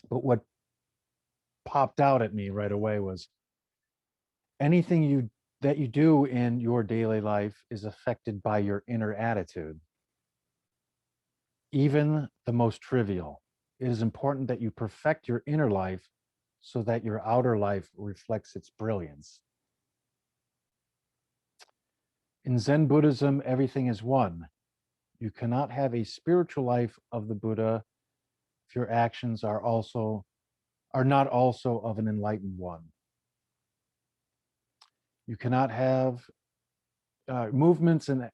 But what popped out at me right away was anything that you do in your daily life is affected by your inner attitude, even the most trivial. It is important that you perfect your inner life so that your outer life reflects its brilliance. In Zen Buddhism, everything is one. You cannot have a spiritual life of the Buddha if your actions are not also of an enlightened one. You cannot have movements and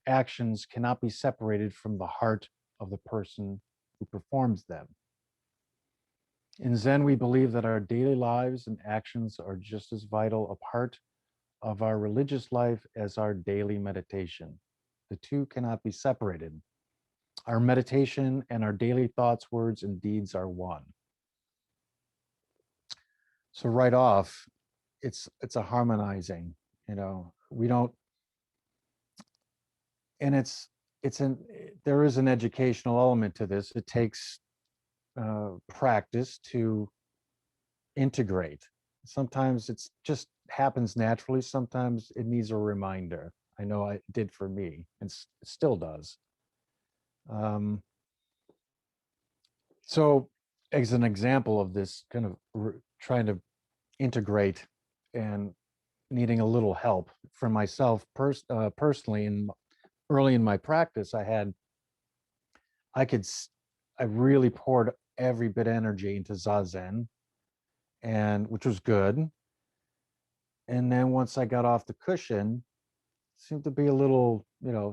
actions cannot be separated from the heart of the person who performs them. In Zen, we believe that our daily lives and actions are just as vital a part of our religious life as our daily meditation. The two cannot be separated. Our meditation and our daily thoughts, words, and deeds are one. So right off, it's a harmonizing, we don't, and it's an there is an educational element to this. It takes practice to integrate. Sometimes it's just happens naturally. Sometimes it needs a reminder. I know it did for me, and it still does. Um, so, as an example of this kind of trying to integrate and needing a little help for myself personally, and early in my practice, I could I really poured every bit of energy into zazen, and which was good. And then once I got off the cushion, it seemed to be a little, a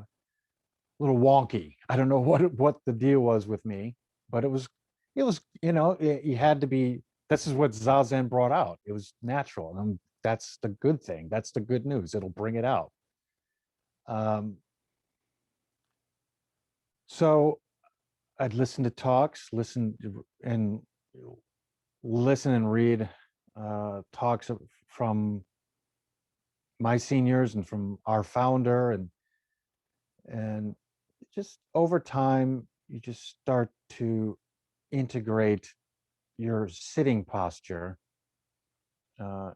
little wonky. I don't know what the deal was with me, but it was, you had to be. This is what zazen brought out. It was natural, and that's the good thing. That's the good news. It'll bring it out. Um, so I'd listen to talks, and listen and read talks from my seniors and from our founder, and just over time you just start to integrate your sitting posture uh,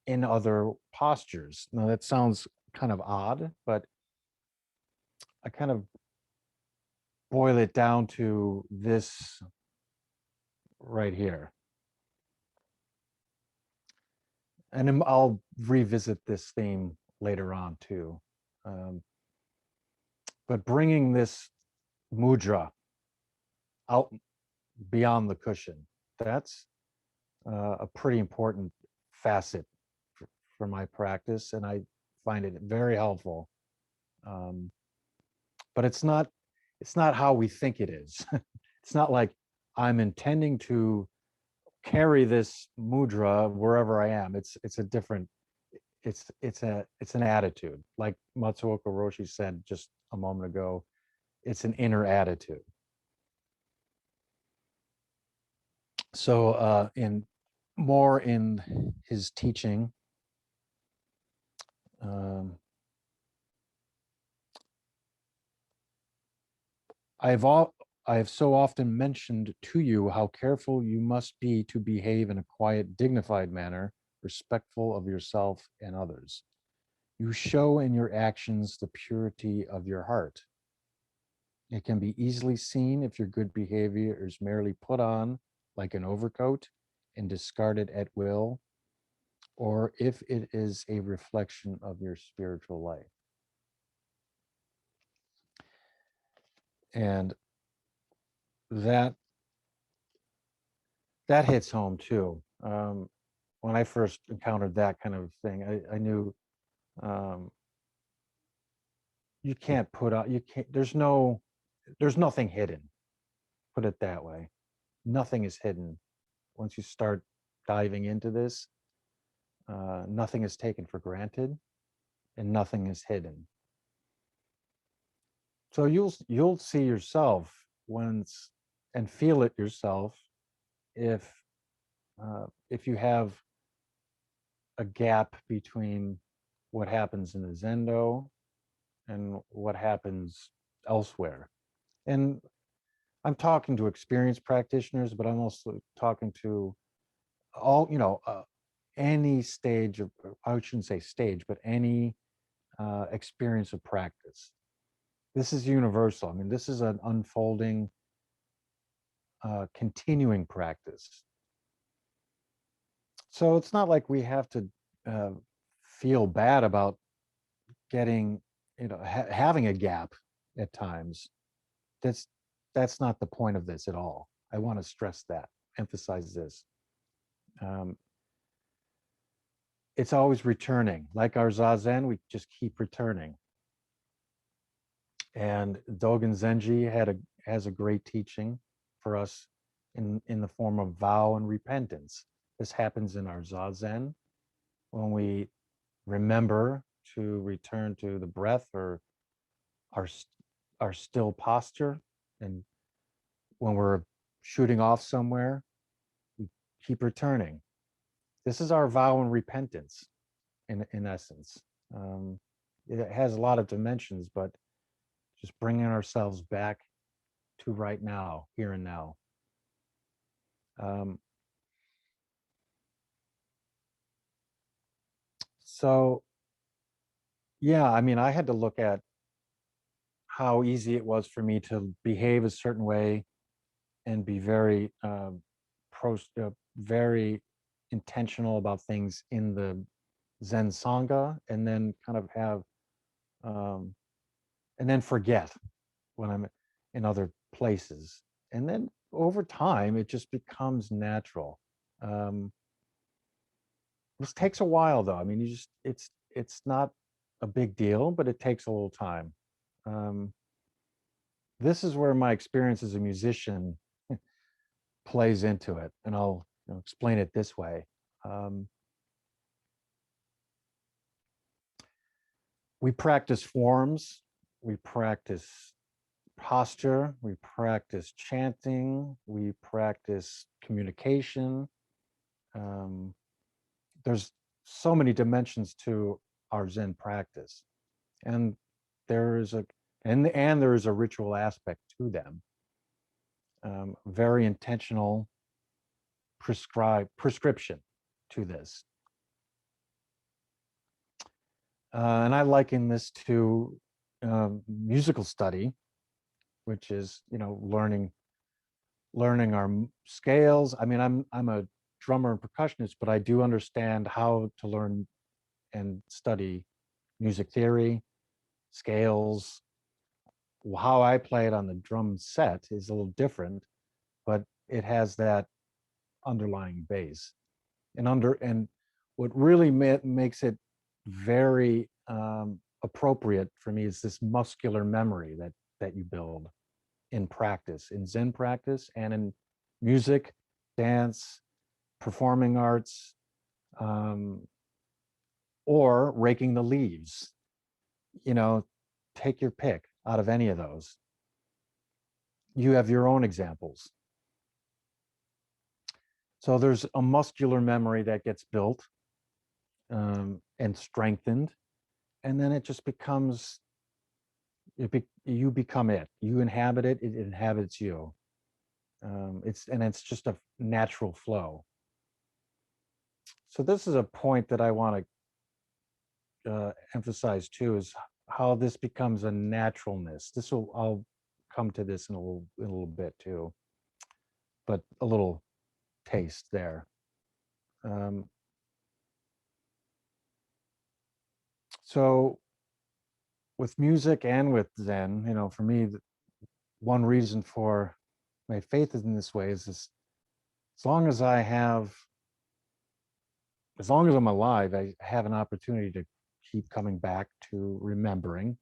in other postures. Now that sounds kind of odd, but I kind of boil it down to this right here. And I'll revisit this theme later on too. Um, but bringing this mudra out beyond the cushion, that's a pretty important facet for my practice, and I find it very helpful. Um, but it's not how we think it is. It's not like I'm intending to carry this mudra wherever I am. It's a different. It's an attitude, like Matsuoka Roshi said just a moment ago. It's an inner attitude. So in more in his teaching, um, I've all I have so often mentioned to you how careful you must be to behave in a quiet, dignified manner, respectful of yourself and others. You show in your actions the purity of your heart. It can be easily seen if your good behavior is merely put on like an overcoat and discarded at will, or if it is a reflection of your spiritual life. And that that hits home too. When I first encountered that kind of thing, I knew um, you can't put out, you can't, there's nothing hidden, put it that way. Nothing is hidden. Once you start diving into this, nothing is taken for granted and nothing is hidden. So you'll see yourself once and feel it yourself if if you have a gap between what happens in the Zendo and what happens elsewhere. And I'm talking to experienced practitioners, but I'm also talking to all, any stage of, I shouldn't say stage, but any experience of practice. This is universal. I mean, this is an unfolding, continuing practice. So it's not like we have to uh, feel bad about getting, having a gap at times. That's that's not the point of this at all. I want to stress that, emphasize this. Um, it's always returning. Like our Zazen, we just keep returning. And Dogen Zenji has a great teaching for us in the form of vow and repentance. This happens in our Zazen when we remember to return to the breath or our our still posture, and when we're shooting off somewhere, we keep returning. This is our vow and repentance, in essence. It has a lot of dimensions, but just bringing ourselves back to right now, here and now. Um, so, yeah, I mean, I had to look at how easy it was for me to behave a certain way and be very very intentional about things in the Zen Sangha, and then kind of have um, and then forget when I'm in other places. And then over time, it just becomes natural. Um, this takes a while, though. I mean, it's not a big deal, but it takes a little time. Um, this is where my experience as a musician plays into it, and I'll explain it this way. Um, we practice forms, we practice posture, we practice chanting, we practice communication. Um, there's so many dimensions to our Zen practice, and there is a and there is a ritual aspect to them. Very intentional prescription to this. And I liken this to musical study, which is learning our scales. I mean, I'm a drummer and percussionist, but I do understand how to learn and study music theory, scales. How I play it on the drum set is a little different, but it has that underlying base. And what really makes it very appropriate for me is this muscular memory that you build in practice, in Zen practice, and in music, dance, performing arts, um, or raking the leaves. You know, take your pick out of any of those. You have your own examples. So there's a muscular memory that gets built and strengthened, and then it just becomes you become it. You inhabit it. It inhabits you. It's just a natural flow. So this is a point that I want to emphasize too, is how this becomes a naturalness. I'll come to this in a little bit too, but a little taste there. Um, so with music and with Zen, for me, one reason for my faith in this way is this: as long as as long as I'm alive, I have an opportunity to keep coming back to remembering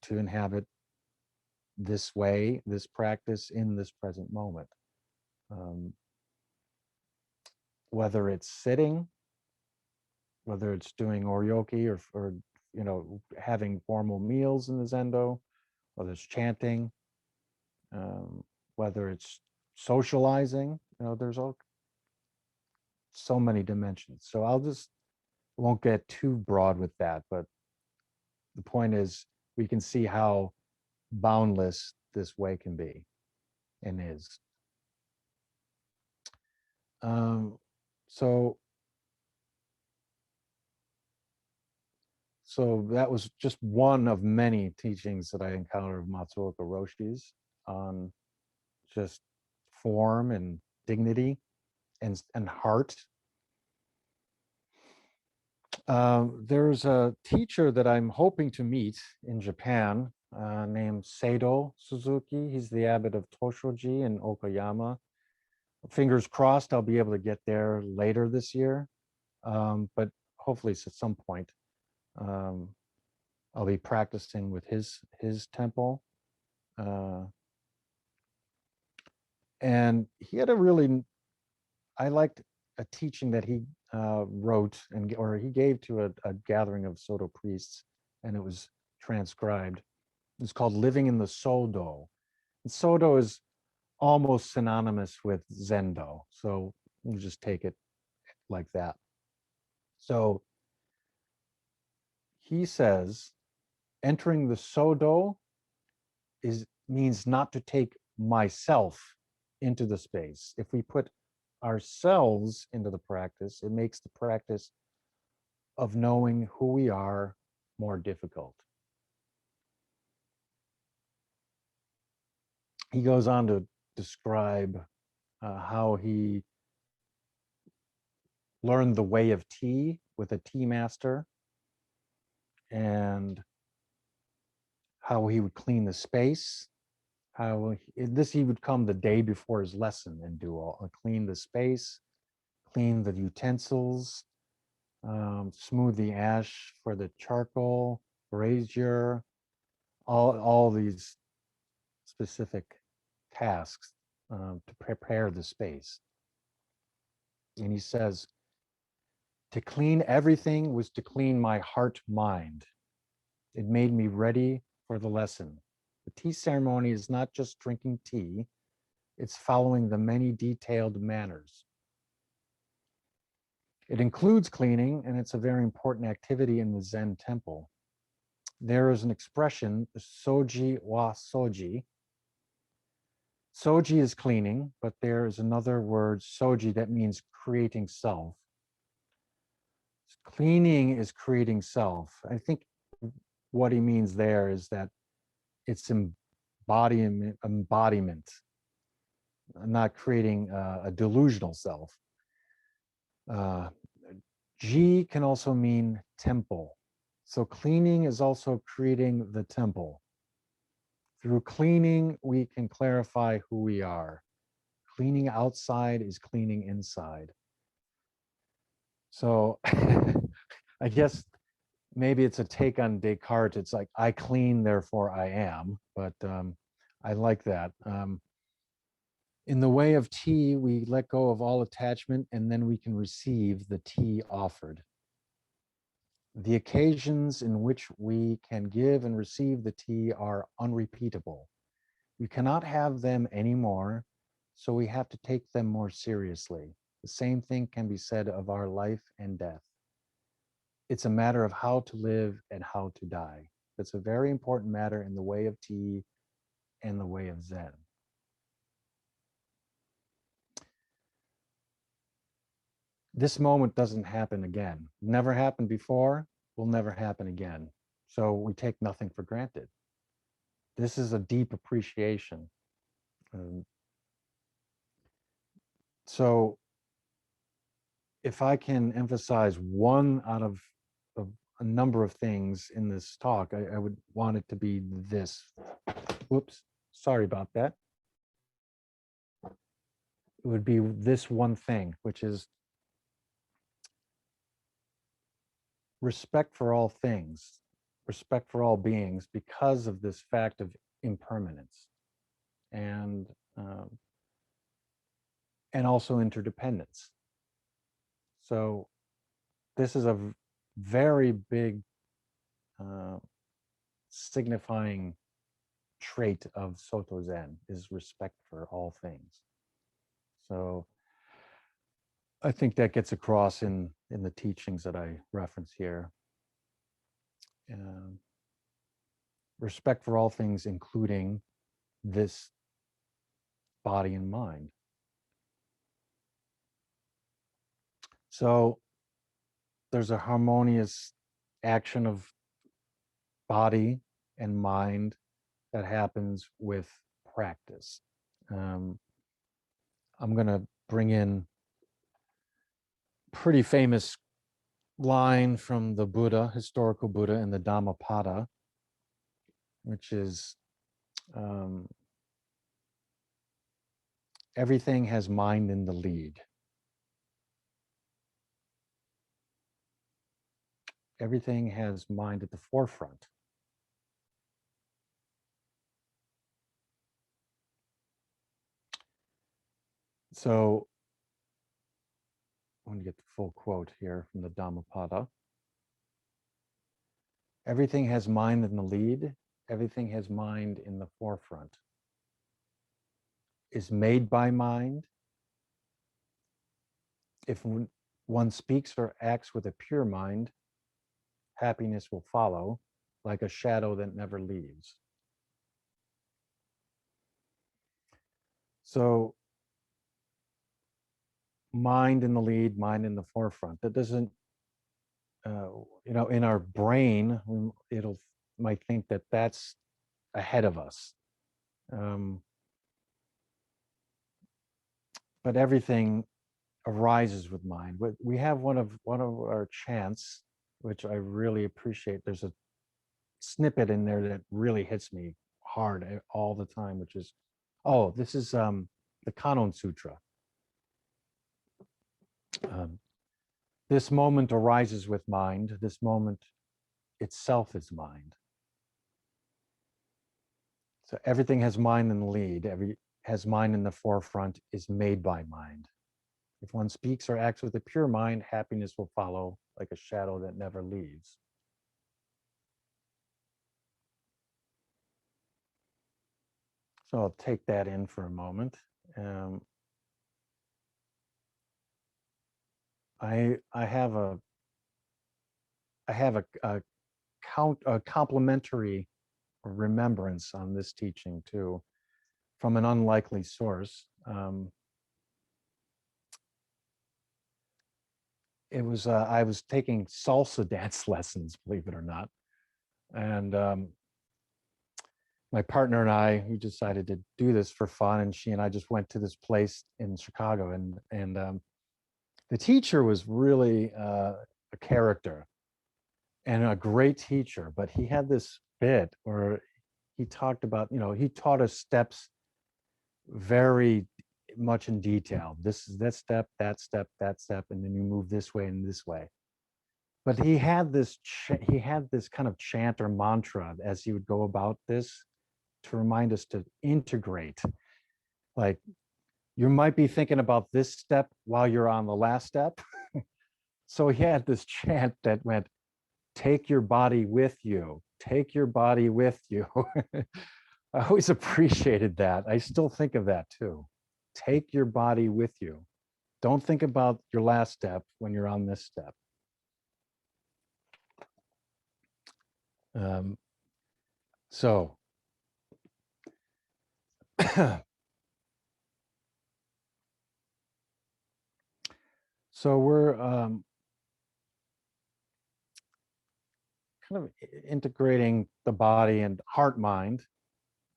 to inhabit this way, this practice in this present moment. Um, whether it's sitting, whether it's doing oryoki or having formal meals in the Zendo, whether it's chanting, um, whether it's socializing, there's so many dimensions. So won't get too broad with that, but the point is we can see how boundless this way can be. and is. Um, so that was just one of many teachings that I encountered of Matsuoka Roshi's on just form and dignity and heart. There's a teacher that I'm hoping to meet in Japan named Seido Suzuki. He's the abbot of Toshoji in Okayama. Fingers crossed I'll be able to get there later this year, but hopefully at some point I'll be practicing with his temple. And he had a really, I liked a teaching that he wrote or he gave to a gathering of Soto priests, and it was transcribed. It's called Living in the Sodo. And Sodo is almost synonymous with Zendo, so we'll just take it like that. So he says, entering the Sodo means not to take myself into the space. If we put ourselves into the practice, it makes the practice of knowing who we are more difficult. He goes on to describe how he learned the way of tea with a tea master, and how he would clean the space. How he would come the day before his lesson and do clean the space, clean the utensils, smooth the ash for the charcoal, brazier, all these specific tasks to prepare the space. And he says, to clean everything was to clean my heart mind. It made me ready for the lesson. The tea ceremony is not just drinking tea, it's following the many detailed manners. It includes cleaning, and it's a very important activity in the Zen temple. There is an expression, soji wa soji. Soji is cleaning, but there is another word, soji, that means creating self. Cleaning is creating self. I think what he means there is that it's embodiment, not creating a delusional self. Ji can also mean temple. So cleaning is also creating the temple. Through cleaning, we can clarify who we are. Cleaning outside is cleaning inside. So I guess maybe it's a take on Descartes. It's like, I clean, therefore I am. But I like that. In the way of tea, we let go of all attachment, and then we can receive the tea offered. The occasions in which we can give and receive the tea are unrepeatable. We cannot have them anymore, so we have to take them more seriously. The same thing can be said of our life and death. It's a matter of how to live and how to die. That's a very important matter in the way of tea and the way of Zen. This moment doesn't happen again. Never happened before, will never happen again. So we take nothing for granted. This is a deep appreciation. So if I can emphasize one out of a number of things in this talk, I would want it to be this. Whoops, sorry about that. It would be this one thing, which is respect for all things, respect for all beings, because of this fact of impermanence, and also interdependence. So this is a very big signifying trait of Soto Zen, is respect for all things. So I think that gets across in the teachings that I reference here. Respect for all things, including this body and mind. So there's a harmonious action of body and mind that happens with practice. Um, I'm going to bring in pretty famous line from the Buddha, historical Buddha, in the Dhammapada, which is everything has mind in the lead. Everything has mind at the forefront. So I want to get the full quote here from the Dhammapada. Everything has mind in the lead. Everything has mind in the forefront. Is made by mind. If one speaks or acts with a pure mind, happiness will follow, like a shadow that never leaves. So, mind in the lead, mind in the forefront. That doesn't, in our brain, it'll might think that that's ahead of us. But everything arises with mind. We have one of our chants, which I really appreciate. There's a snippet in there that really hits me hard all the time, which is, this is the Kanon Sutra. This moment arises with mind. This moment itself is mind. So everything has mind in the lead. Has mind in the forefront, is made by mind. If one speaks or acts with a pure mind, happiness will follow, like a shadow that never leaves. So I'll take that in for a moment. I have a complementary remembrance on this teaching too, from an unlikely source. It was I was taking salsa dance lessons, believe it or not, and my partner and I, we decided to do this for fun, and she and I just went to this place in Chicago, and the teacher was really a character and a great teacher, but he had this bit where he talked about, he taught us steps very much in detail. This is that step, that step, that step, and then you move this way and this way. But he had this kind of chant or mantra as he would go about this to remind us to integrate. Like, you might be thinking about this step while you're on the last step. So he had this chant that went, take your body with you, take your body with you. I always appreciated that. I still think of that too. Take your body with you. Don't think about your last step when you're on this step. So we're kind of integrating the body and heart mind.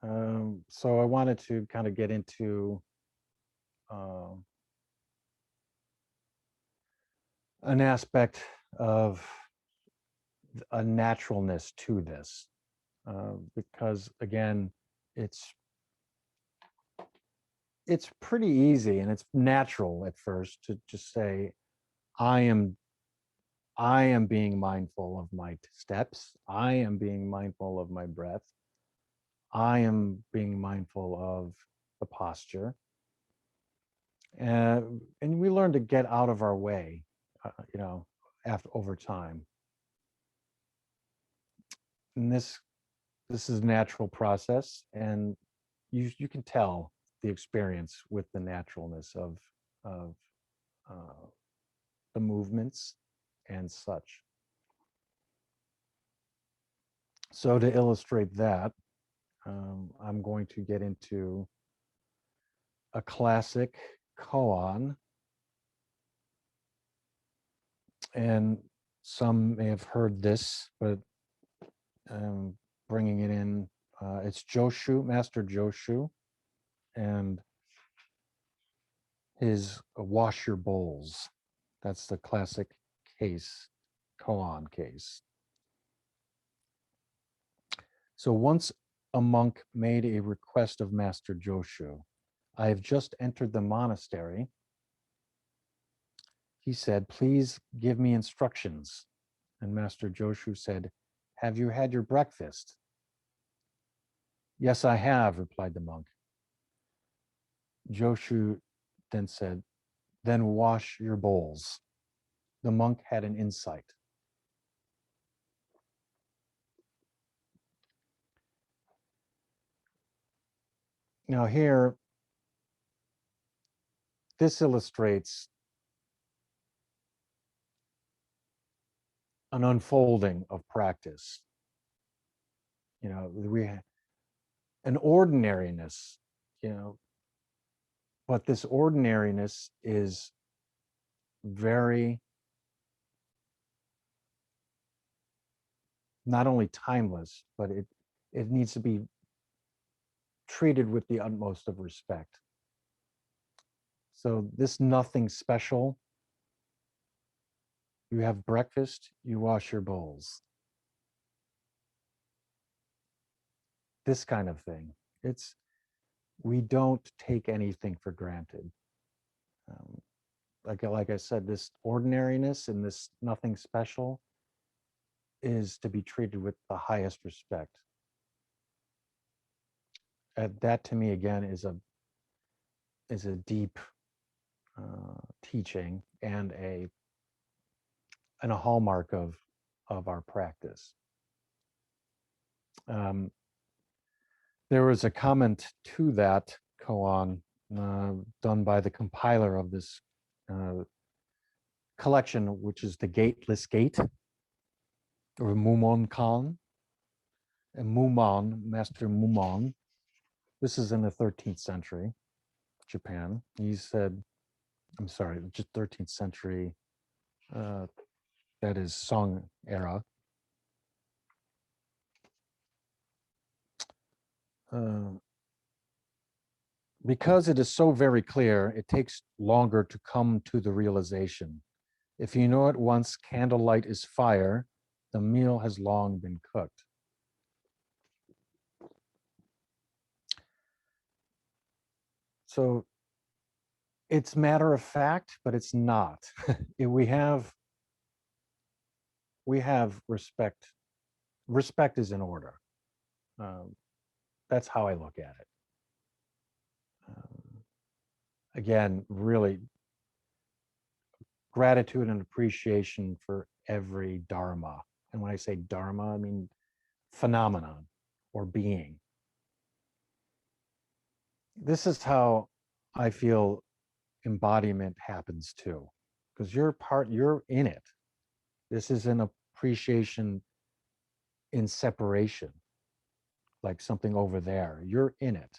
So I wanted to kind of get into an aspect of a naturalness to this, because again, it's pretty easy and it's natural at first to just say, I am being mindful of my steps. I am being mindful of my breath. I am being mindful of the posture. And we learn to get out of our way, over time. And this is a natural process, and you can tell the experience with the naturalness of the movements and such. So to illustrate that, I'm going to get into a classic koan, and some may have heard this, but bringing it in, it's Joshu, Master Joshu, and his Wash Your Bowls. That's the classic case, koan case. So once a monk made a request of Master Joshu. I have just entered the monastery. He said, please give me instructions. And Master Joshu said, have you had your breakfast? Yes, I have, replied the monk. Joshu then said, then wash your bowls. The monk had an insight. Now here, this illustrates an unfolding of practice. You know, we have an ordinariness, you know, but this ordinariness is very not only timeless, but it needs to be treated with the utmost of respect. So this nothing special, you have breakfast, you wash your bowls. This kind of thing. We don't take anything for granted. Like I said, this ordinariness and this nothing special is to be treated with the highest respect. That to me again is a deep teaching and a hallmark of our practice. There was a comment to that koan done by the compiler of this collection, which is the Gateless Gate, or Mumon Kan, and Mumon, Master Mumon. This is in the 13th century, Japan. He said, I'm sorry, 13th century, that is Song era. Because it is so very clear, it takes longer to come to the realization. If you know at once candlelight is fire, the meal has long been cooked. So it's matter of fact, but it's not. we have respect. Respect is in order. That's how I look at it. Again, really gratitude and appreciation for every Dharma. And when I say Dharma, I mean phenomenon or being. This is how I feel embodiment happens too, because you're in it. This is an appreciation in separation, like something over there. You're in it.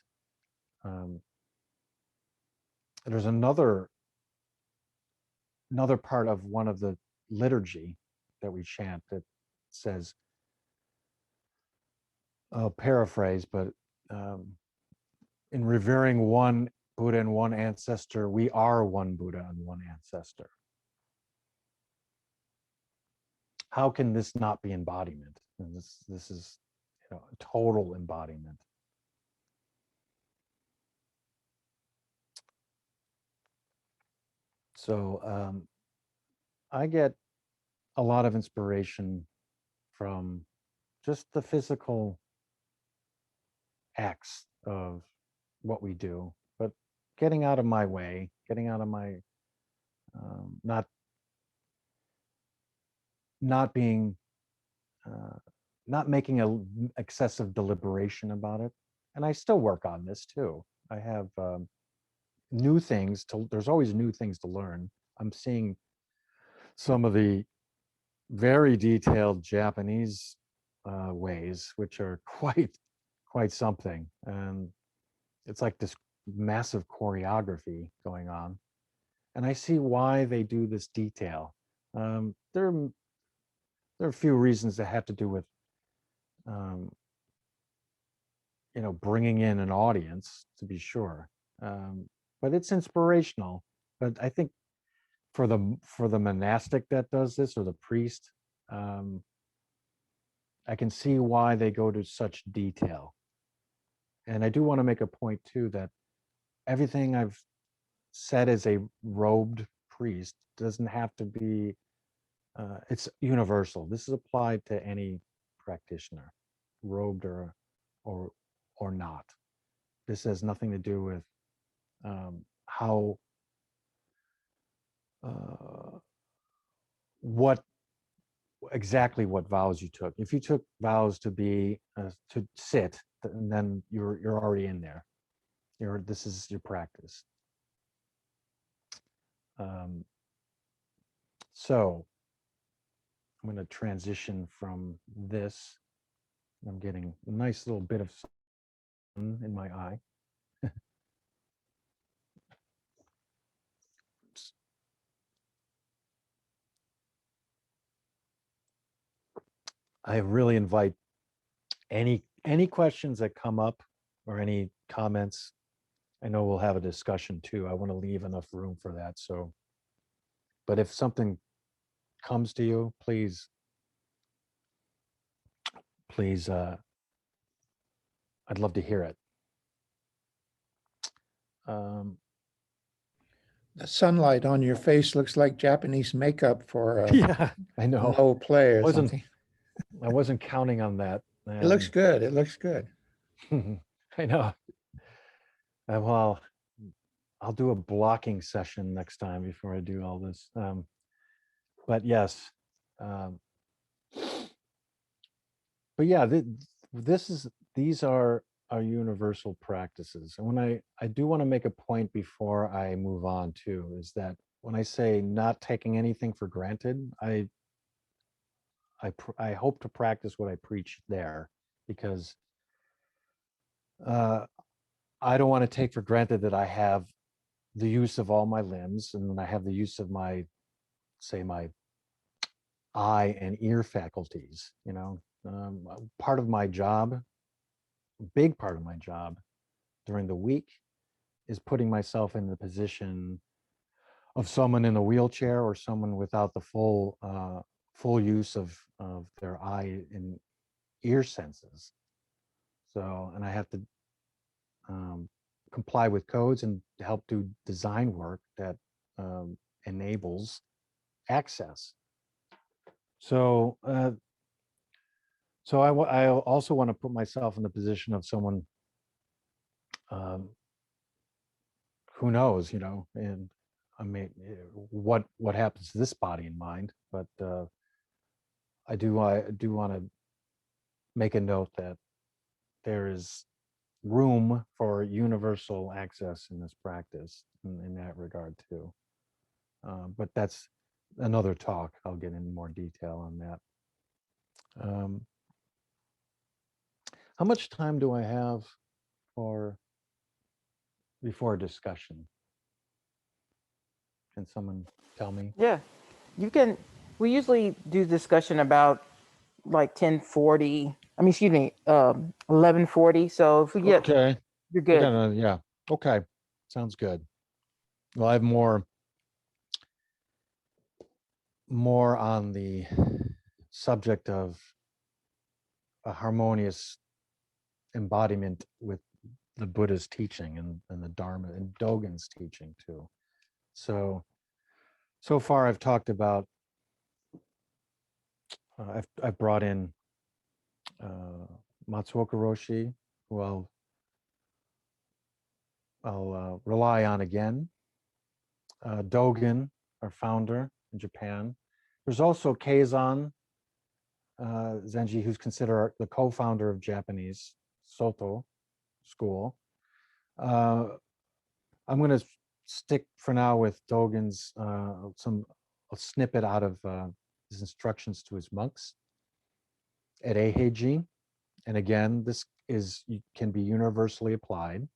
There's another part of one of the liturgy that we chant that says, I'll paraphrase, but in revering one Buddha and one ancestor, we are one Buddha and one ancestor. How can this not be embodiment? And this is, you know, a total embodiment. So I get a lot of inspiration from just the physical acts of what we do, but getting out of my way, getting out of my not being not making a excessive deliberation about it. And I still work on this too. I have new things there's always new things to learn. I'm seeing some of the very detailed Japanese ways, which are quite something. And it's like this massive choreography going on. And I see why they do this detail. There are a few reasons that have to do with, um, bringing in an audience, to be sure. But it's inspirational. But I think for the monastic that does this, or the priest, I can see why they go to such detail. And I do want to make a point too that everything I've said as a robed priest doesn't have to be, it's universal. This is applied to any practitioner, robed or or not. This has nothing to do with how what exactly what vows you took. If you took vows to be to sit, then you're already in there. This is your practice. So I'm going to transition from this. I'm getting a nice little bit of sun in my eye. I really invite any questions that come up or any comments. I know we'll have a discussion too. I want to leave enough room for that. So, but if something comes to you, please, I'd love to hear it. The sunlight on your face looks like Japanese makeup for Yeah, I know. low play or something. I wasn't counting on that. It looks good. It looks good. I know. Well, I'll do a blocking session next time before I do all this. But yes, but yeah, these are universal practices. And when I do want to make a point before I move on too, is that when I say not taking anything for granted, I hope to practice what I preach there, because I don't want to take for granted that I have the use of all my limbs, and I have the use of my eye and ear faculties. Part of my job, a big part of my job during the week, is putting myself in the position of someone in a wheelchair or someone without the full use of their eye and ear senses. So, and I have to comply with codes and help do design work that enables access. So, I also want to put myself in the position of someone who knows, and I mean, what happens to this body and mind. But I do want to make a note that there is room for universal access in this practice in that regard too. But that's another talk. I'll get into more detail on that. How much time do I have before discussion? Can someone tell me? Yeah, you can. We usually do discussion about like 10:40. I mean, excuse me, 11:40. So if we get, Okay. you're good. Yeah. Okay. Sounds good. Well, I have more on the subject of a harmonious embodiment with the Buddha's teaching and the Dharma and Dogen's teaching too. So far I've talked about, I've brought in Matsuoka Roshi, who I'll rely on again. Dogen, our founder in Japan. There's also Kanzan Zenji, who's considered the co-founder of Japanese Soto school. I'm going to stick for now with Dogen's a snippet out of his instructions to his monks at Eiheiji. And again, this can be universally applied.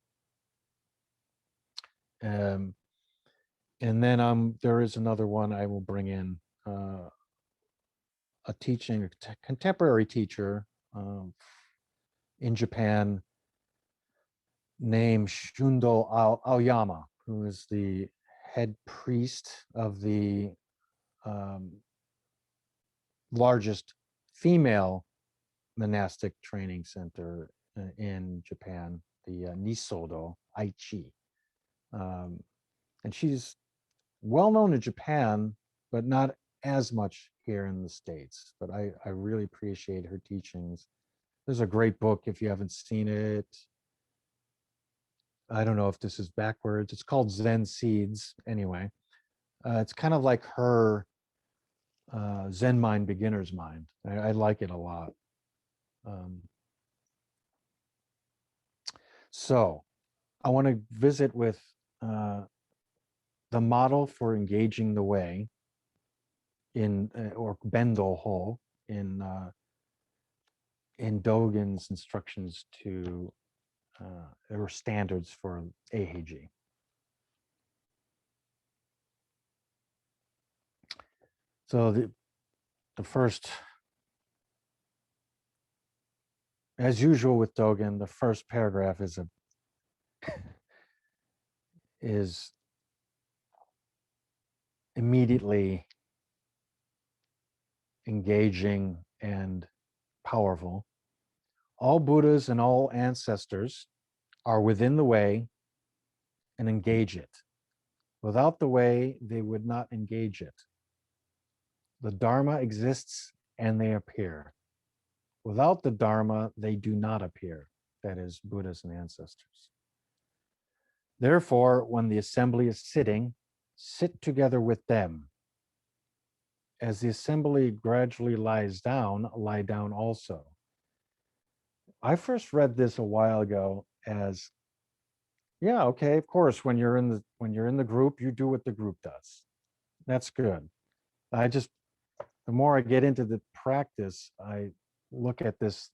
Um, and then there is another one I will bring in, a contemporary teacher in Japan named Shundo Aoyama, who is the head priest of the largest female monastic training center in Japan, the Nisodo Aichi. And she's well known in Japan, but not as much here in the States. But I really appreciate her teachings. There's a great book if you haven't seen it. I don't know if this is backwards. It's called Zen Seeds. Anyway, it's kind of like her Zen Mind, Beginner's Mind. I like it a lot. So I want to visit with the model for engaging the way in, or Bendo Ho in Dogen's instructions to, or standards for Eiheiji. So the first, as usual with Dogen, the first paragraph is immediately engaging and powerful. All Buddhas and all ancestors are within the way and engage it. Without the way, they would not engage it. The Dharma exists and they appear. Without the Dharma, they do not appear. That is, Buddhas and ancestors. Therefore, when the assembly is sitting, sit together with them. As the assembly gradually lies down, lie down also. I first read this a while ago as, yeah, okay, of course, when you're in the group, you do what the group does. That's good. The more I get into the practice, I look at this.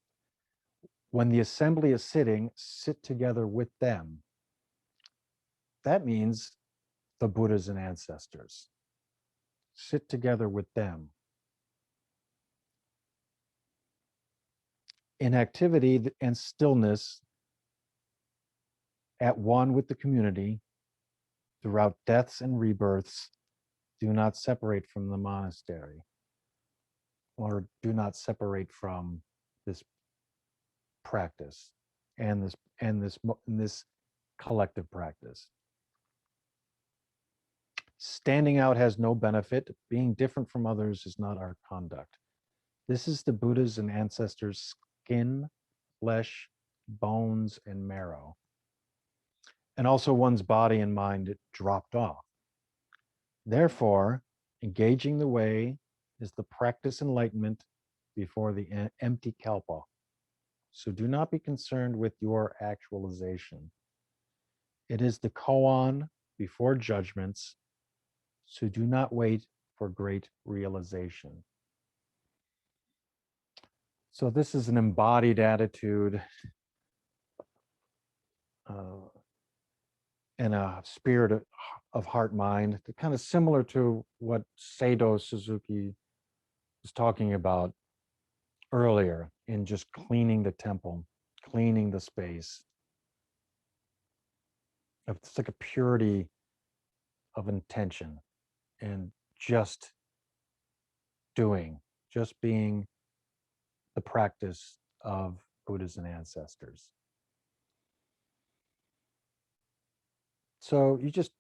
When the assembly is sitting, sit together with them. That means the Buddhas and ancestors. Sit together with them. In activity and stillness, at one with the community, throughout deaths and rebirths, do not separate from the monastery, or do not separate from this practice and this collective practice. Standing out has no benefit. Being different from others is not our conduct. This is the Buddhas and ancestors' skin, flesh, bones, and marrow. And also one's body and mind dropped off. Therefore, engaging the way is the practice enlightenment before the empty kalpa. So do not be concerned with your actualization. It is the koan before judgments, so do not wait for great realization. So this is an embodied attitude and a spirit of heart mind, kind of similar to what Seido Suzuki was talking about earlier in just cleaning the temple, cleaning the space. It's like a purity of intention and just doing, just being the practice of Buddhas and ancestors. So you just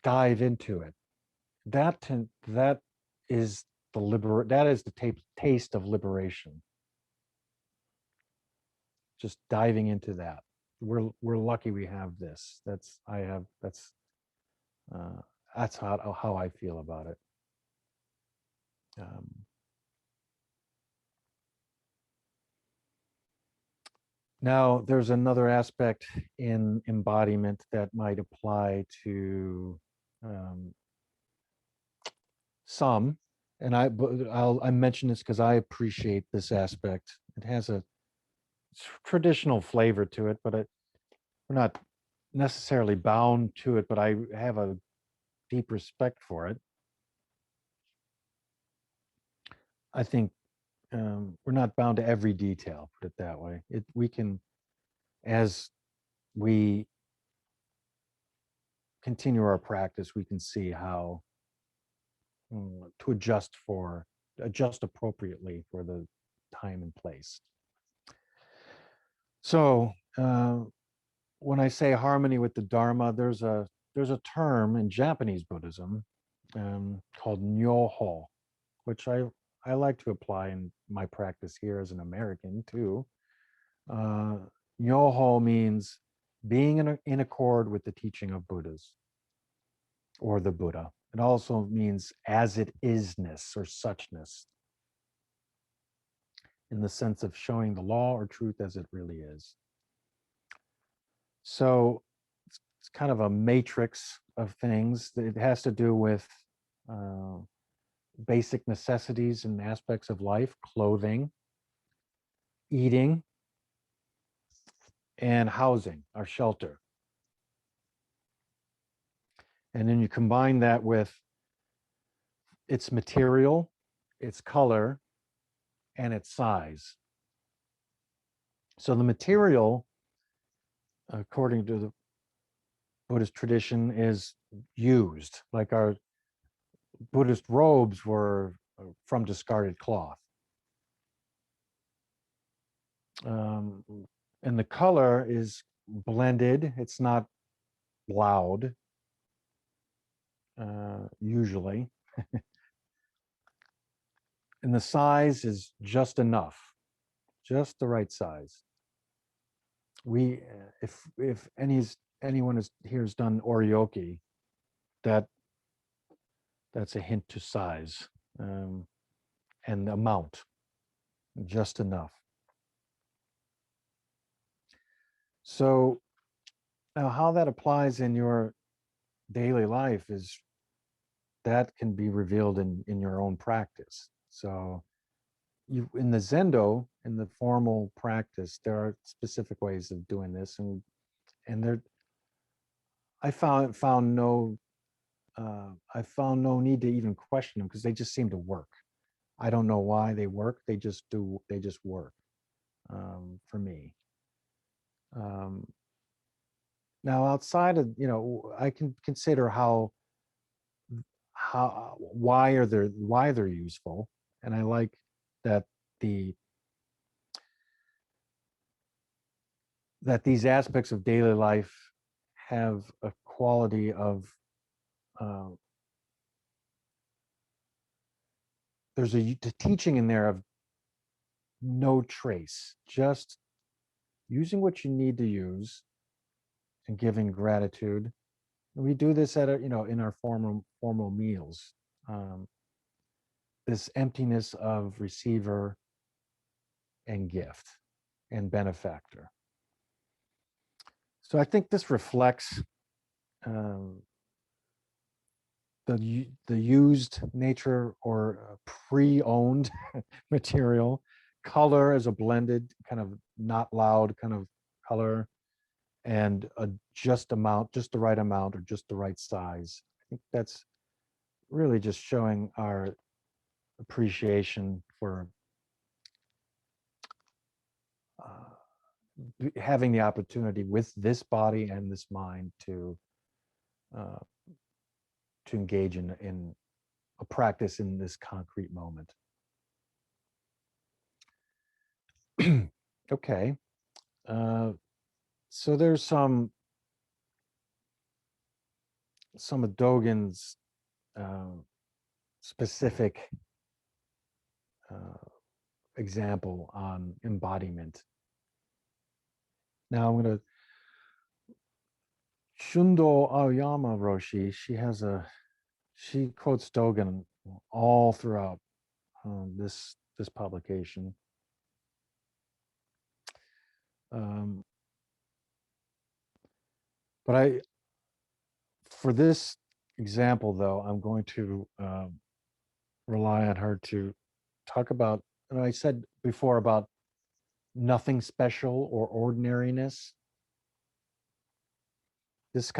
dive into it. That is the taste of liberation. Just diving into that. We're lucky we have this. That's how I feel about it. Now, there's another aspect in embodiment that might apply to some, and I mention this because I appreciate this aspect. It has a traditional flavor to it, but we're not necessarily bound to it, but I have a deep respect for it. I think we're not bound to every detail, put it that way. We can, as we continue our practice, we can see how to adjust appropriately for the time and place. So when I say harmony with the Dharma, there's a term in Japanese Buddhism called nyoho, which I like to apply in my practice here as an American too. Nyoho means being in accord with the teaching of Buddhas or the Buddha. It also means as it isness or suchness, in the sense of showing the law or truth as it really is. So it's kind of a matrix of things. It has to do with basic necessities and aspects of life, clothing, eating, and housing, our shelter. And then you combine that with its material, its color, and its size. So the material, according to the Buddhist tradition, is used, like our Buddhist robes were from discarded cloth. And the color is blended, it's not loud, usually. And the size is just enough, just the right size. We, if anyone here has done oryoki, that's a hint to size and amount, just enough. So now how that applies in your daily life is that can be revealed in your own practice. So you, in the Zendo, in the formal practice, there are specific ways of doing this, and there, I found no need to even question them because they just seem to work. I don't know why they work. They just do. They just work for me. Now, outside of, I can consider why they're useful, and I like that these aspects of daily life have a quality of there's a teaching in there of no trace, just using what you need to use and giving gratitude. And we do this at in our formal meals. This emptiness of receiver and gift and benefactor. So I think this reflects the used nature or pre-owned material. Color as a blended, kind of not loud kind of color, and a just the right amount or just the right size. I think that's really just showing our appreciation for having the opportunity with this body and this mind to engage in a practice in this concrete moment. Okay, so there's some of Dogen's specific example on embodiment. Now I'm going to Shundo Aoyama Roshi. She quotes Dogen all throughout this publication. But for this example, though, I'm going to rely on her to talk about, and I said before about nothing special or ordinariness. this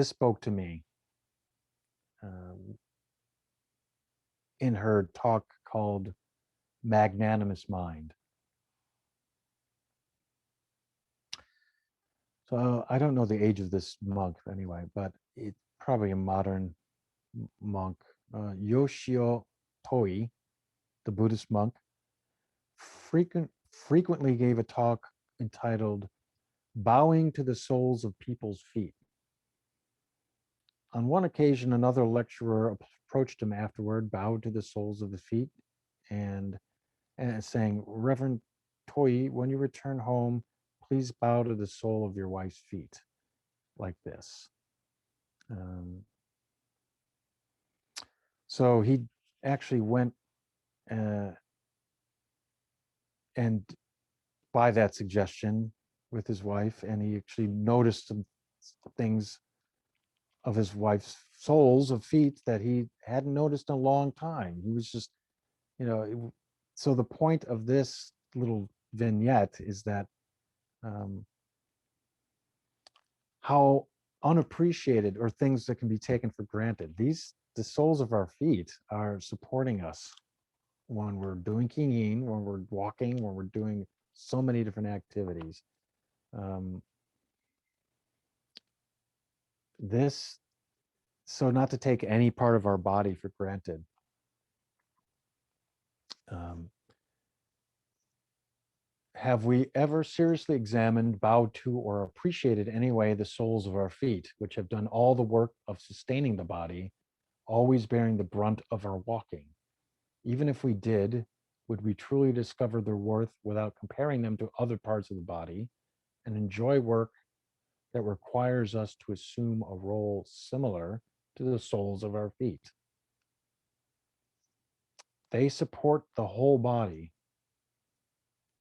spoke to me in her talk called Magnanimous Mind. So I don't know the age of this monk anyway, but it's probably a modern monk. Yoshio Toi, the Buddhist monk, frequently gave a talk entitled Bowing to the Soles of People's Feet. On one occasion, another lecturer approached him afterward, bowed to the soles of the feet, and saying, Reverend Toi, when you return home, please bow to the sole of your wife's feet, like this. So he actually went and by that suggestion with his wife, and he actually noticed some things of his wife's soles of feet that he hadn't noticed in a long time. He was just, so the point of this little vignette is that how unappreciated or things that can be taken for granted. The soles of our feet are supporting us when we're doing kinyin, when we're walking, when we're doing so many different activities. So not to take any part of our body for granted. Have we ever seriously examined, bowed to, or appreciated anyway the soles of our feet, which have done all the work of sustaining the body, always bearing the brunt of our walking? Even if we did, would we truly discover their worth without comparing them to other parts of the body and enjoy work that requires us to assume a role similar to the soles of our feet? They support the whole body.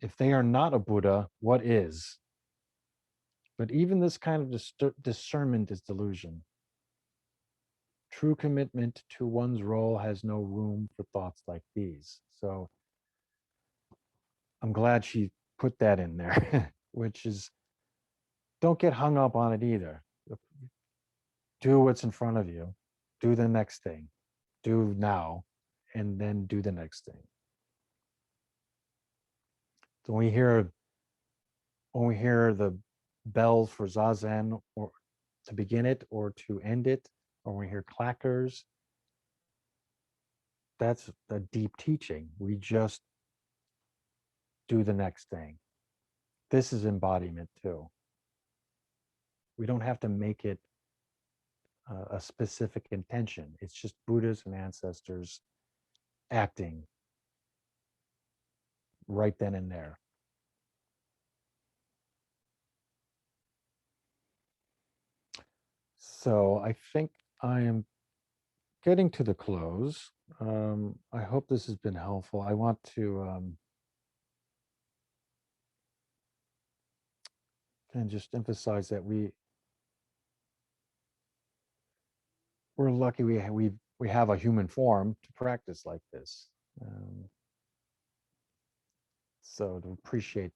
If they are not a Buddha, what is? But even this kind of discernment is delusion. True commitment to one's role has no room for thoughts like these. So I'm glad she put that in there, which is, don't get hung up on it either. Do what's in front of you. Do the next thing. Do now, and then do the next thing. So when we hear the bells for zazen, or to begin it or to end it, or when we hear clackers, that's a deep teaching. We just do the next thing. This is embodiment too. We don't have to make it a specific intention. It's just Buddhas and ancestors acting right then and there. So I think I am getting to the close. I hope this has been helpful. I want to and just emphasize that we're lucky we have a human form to practice like this. So to appreciate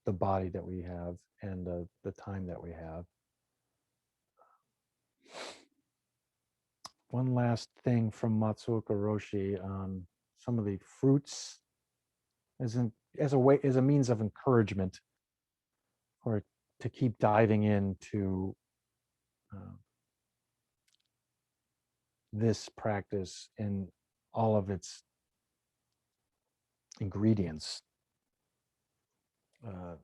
the body that we have and the time that we have. One last thing from Matsuoka Roshi on some of the fruits as a means of encouragement, or to keep diving into this practice in all of its ingredients.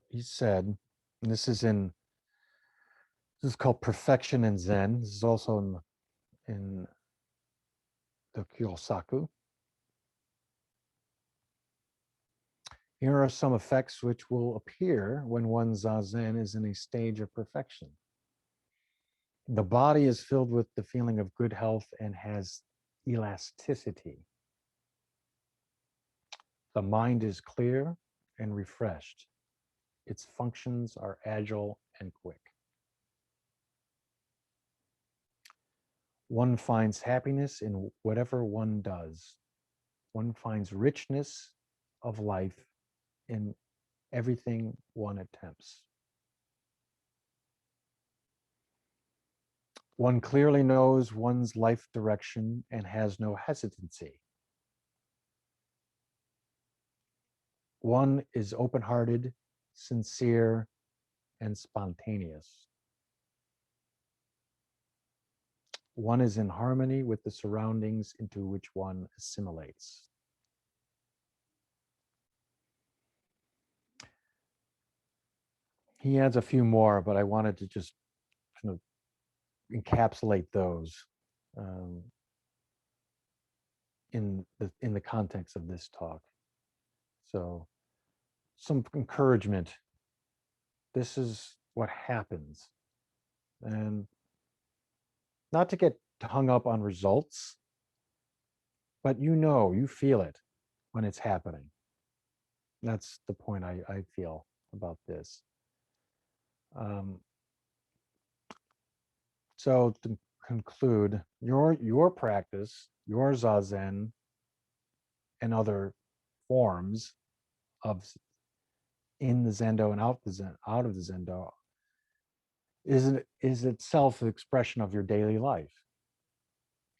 He said, and this is called Perfection in Zen. This is also in the Kyosaku. Here are some effects which will appear when one's zazen is in a stage of perfection. The body is filled with the feeling of good health and has elasticity. The mind is clear and refreshed. Its functions are agile and quick. One finds happiness in whatever one does. One finds richness of life in everything one attempts. One clearly knows one's life direction and has no hesitancy. One is open-hearted, sincere, and spontaneous. One is in harmony with the surroundings into which one assimilates. He adds a few more, but I wanted to just kind of encapsulate those in the context of this talk. So, some encouragement. This is what happens, and not to get hung up on results, but you feel it when it's happening. That's the point I feel about this. So to conclude, your practice, your Zazen, and other forms of in the Zendo and out of the Zendo is itself an expression of your daily life,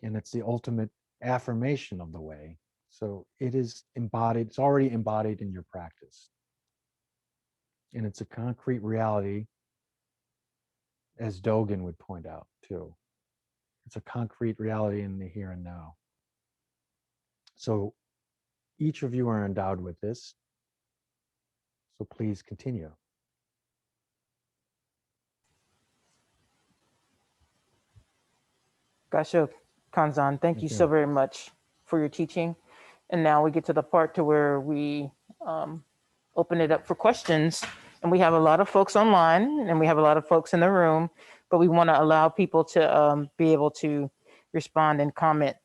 and it's the ultimate affirmation of the way. So it is embodied. It's already embodied in your practice, and it's a concrete reality, as Dogen would point out too. It's a concrete reality in the here and now. So each of you are endowed with this. So please continue. Gotcha, Kanzan. Thank you you. so very much for your teaching. And now we get to the part to where we open it up for questions. And we have a lot of folks online and we have a lot of folks in the room, but we want to allow people to be able to respond and comment.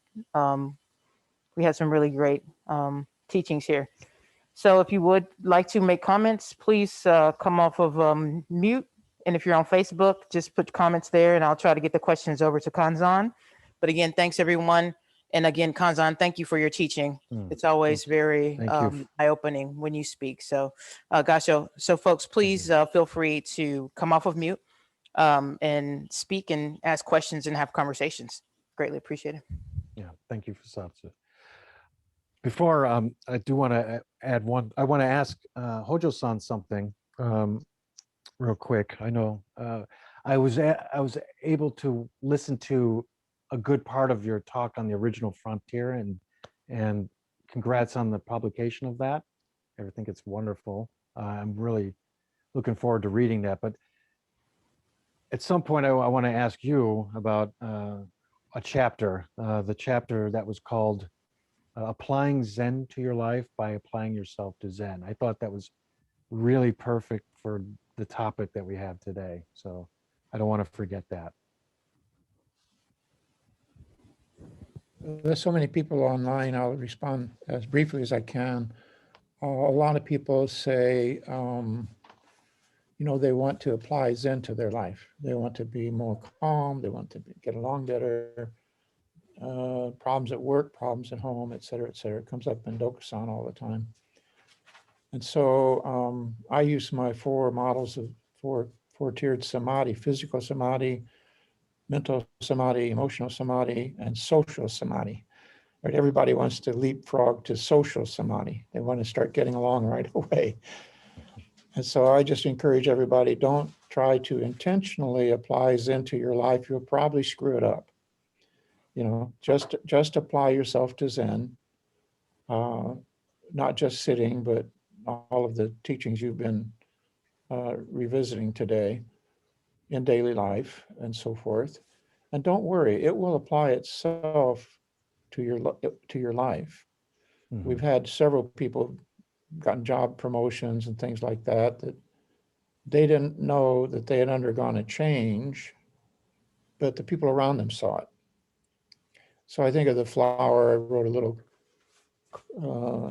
We had some really great teachings here. So if you would like to make comments, please come off of mute. And if you're on Facebook, just put comments there and I'll try to get the questions over to Kanzan. But again, thanks everyone. And again, Kanzan, thank you for your teaching. It's always very eye-opening when you speak. So, Gasho, so folks, please feel free to come off of mute and speak and ask questions and have conversations. Greatly appreciate it. Yeah, thank you for Satsu. Before I do want to add one, I want to ask Hojo-san something real quick. I know I was able to listen to a good part of your talk on the original Frontier, and congrats on the publication of that. I think it's wonderful. I'm really looking forward to reading that. But at some point, I want to ask you about a chapter, the chapter that was called Applying Zen to Your Life by Applying Yourself to Zen. I thought that was really perfect for the topic that we have today. So I don't want to forget that. There's so many people online. I'll respond as briefly as I can. A lot of people say, they want to apply Zen to their life. They want to be more calm. They want to get along better. Problems at work, problems at home, et cetera, et cetera. It comes up in Dokusan all the time. And so I use my four models of four-tiered samadhi: physical samadhi, mental samadhi, emotional samadhi, and social samadhi. Right? Everybody wants to leapfrog to social samadhi. They want to start getting along right away. And so I just encourage everybody, don't try to intentionally apply Zen to your life. You'll probably screw it up. Just apply yourself to Zen, not just sitting, but all of the teachings you've been revisiting today in daily life and so forth. And don't worry, it will apply itself to your life. Mm-hmm. We've had several people gotten job promotions and things like that they didn't know that they had undergone a change, but the people around them saw it. So I think of the flower. I wrote a little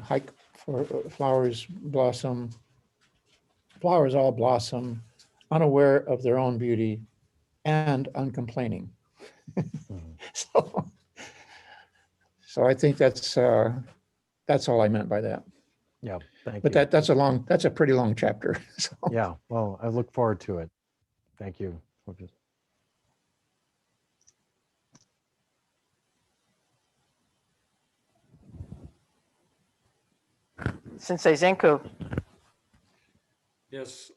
hike for flowers blossom. Flowers all blossom, unaware of their own beauty and uncomplaining. Mm-hmm. So I think that's all I meant by that. Yeah, thank you. But that's a pretty long chapter. So. Yeah, well, I look forward to it. Thank you. Sensei Zenko. Yes,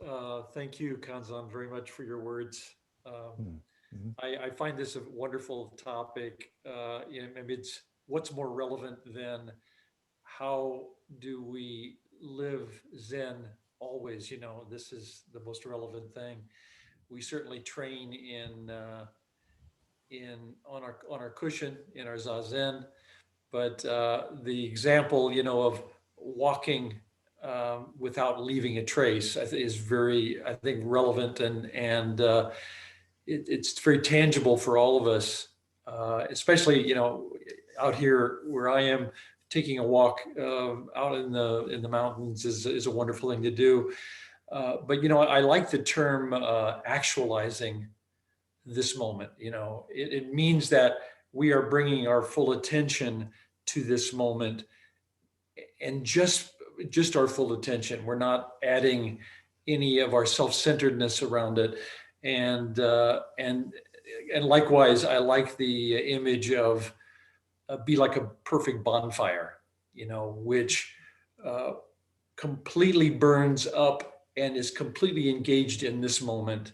thank you, Kanzan, very much for your words. Mhm. I find this a wonderful topic. Maybe it's what's more relevant than how do we live Zen always? This is the most relevant thing. We certainly train on our cushion in our zazen, but the example, of walking without leaving a trace is very, I think, relevant and it's very tangible for all of us, especially out here where I am. Taking a walk out in the mountains is a wonderful thing to do. But I like the term actualizing this moment. It means that we are bringing our full attention to this moment, and just our full attention. We're not adding any of our self-centeredness around it. And likewise, I like the image of be like a perfect bonfire, which completely burns up and is completely engaged in this moment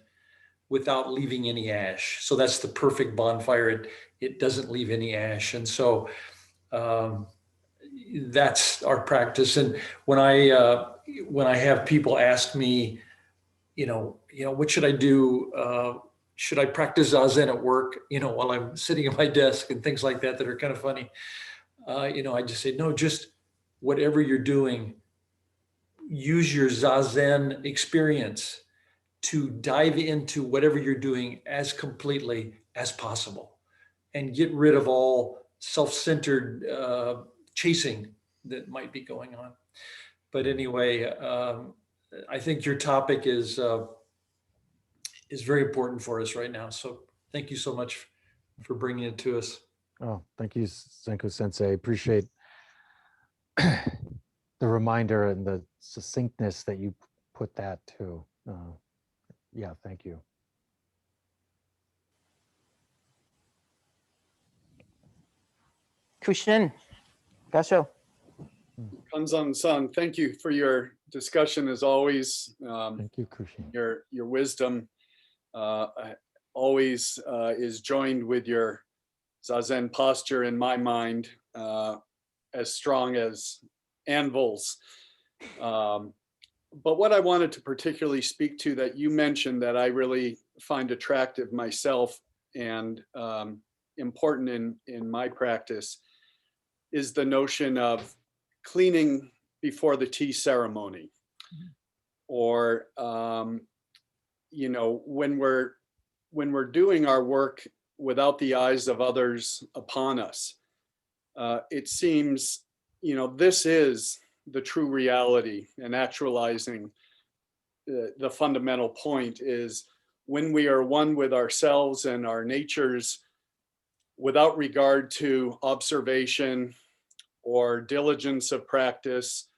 without leaving any ash. So that's the perfect bonfire. It doesn't leave any ash. And so that's our practice. And when I have people ask me, what should I do? Should I practice Zazen at work, while I'm sitting at my desk and things like that are kind of funny. I just say, no, just whatever you're doing, use your Zazen experience to dive into whatever you're doing as completely as possible and get rid of all self-centered chasing that might be going on. But anyway, I think your topic is very important for us right now. So thank you so much for bringing it to us. Oh, thank you, Zenko Sensei. Appreciate the reminder and the succinctness that you put that to. Yeah, thank you. Kushin, Gasho. Kanzan-san, thank you for your discussion as always. Thank you, Kushin. Your wisdom always is joined with your Zazen posture in my mind, as strong as anvils. But what I wanted to particularly speak to that you mentioned that I really find attractive myself and important in my practice is the notion of cleaning before the tea ceremony, or when we're doing our work without the eyes of others upon us. It seems, this is the true reality, and actualizing the fundamental point is when we are one with ourselves and our natures without regard to observation or diligence of practice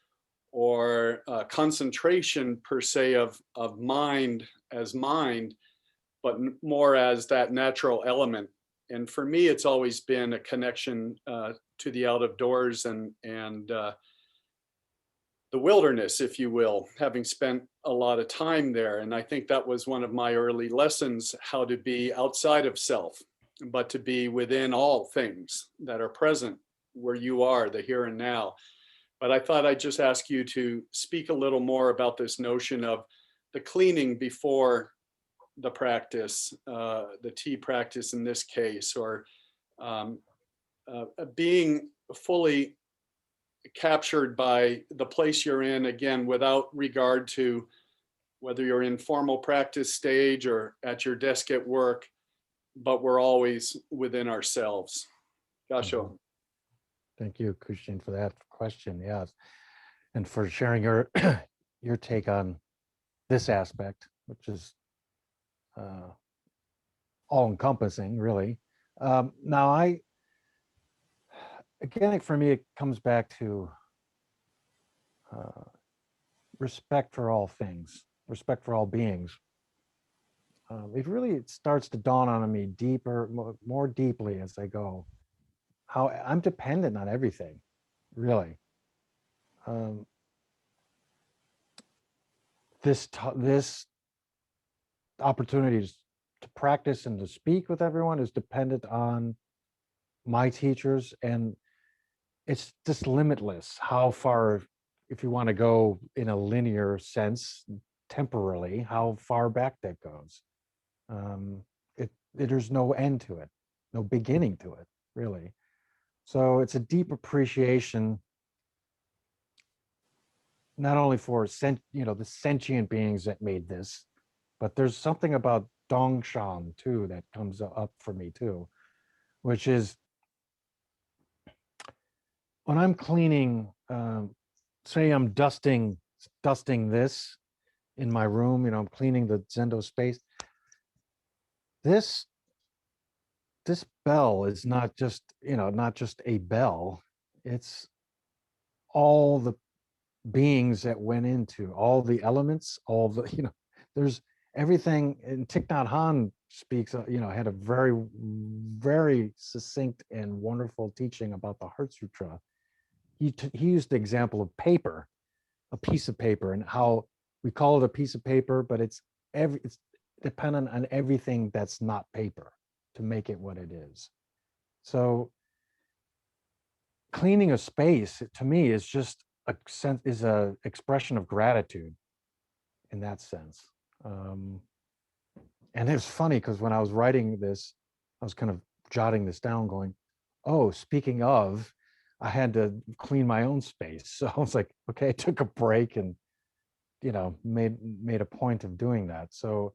or concentration per se of mind as mind, but more as that natural element. And for me, it's always been a connection to the out of doors and the wilderness, if you will, having spent a lot of time there. And I think that was one of my early lessons, how to be outside of self, but to be within all things that are present where you are, the here and now. But I thought I'd just ask you to speak a little more about this notion of the cleaning before the practice, the tea practice in this case, or being fully captured by the place you're in, again, without regard to whether you're in formal practice stage or at your desk at work, but we're always within ourselves. Gasho. Thank you, Kushin, for that question. Yes, and for sharing your your take on this aspect, which is all-encompassing, really. Now, again, for me, it comes back to respect for all things, respect for all beings. It starts to dawn on me more deeply as I go, how I'm dependent on everything, really. this opportunity to practice and to speak with everyone is dependent on my teachers, and it's just limitless how far, if you want to go in a linear sense, temporally, how far back that goes. There's no end to it, no beginning to it, really. So it's a deep appreciation, not only for the sentient beings that made this, but there's something about Dongshan too that comes up for me too, which is when I'm cleaning, say I'm dusting this in my room, I'm cleaning the Zendo space. This bell is not just a bell. It's all the beings that went into all the elements, all the, there's everything. And Thich Nhat Hanh speaks, had a very, very succinct and wonderful teaching about the Heart Sutra. He used the example of paper, a piece of paper, and how we call it a piece of paper, but it's dependent on everything that's not paper to make it what it is. So cleaning a space, to me, is just is a expression of gratitude in that sense. And it's funny because when I was writing this, I was kind of jotting this down going, oh, speaking of, I had to clean my own space. So I was like, okay, I took a break and, made a point of doing that. So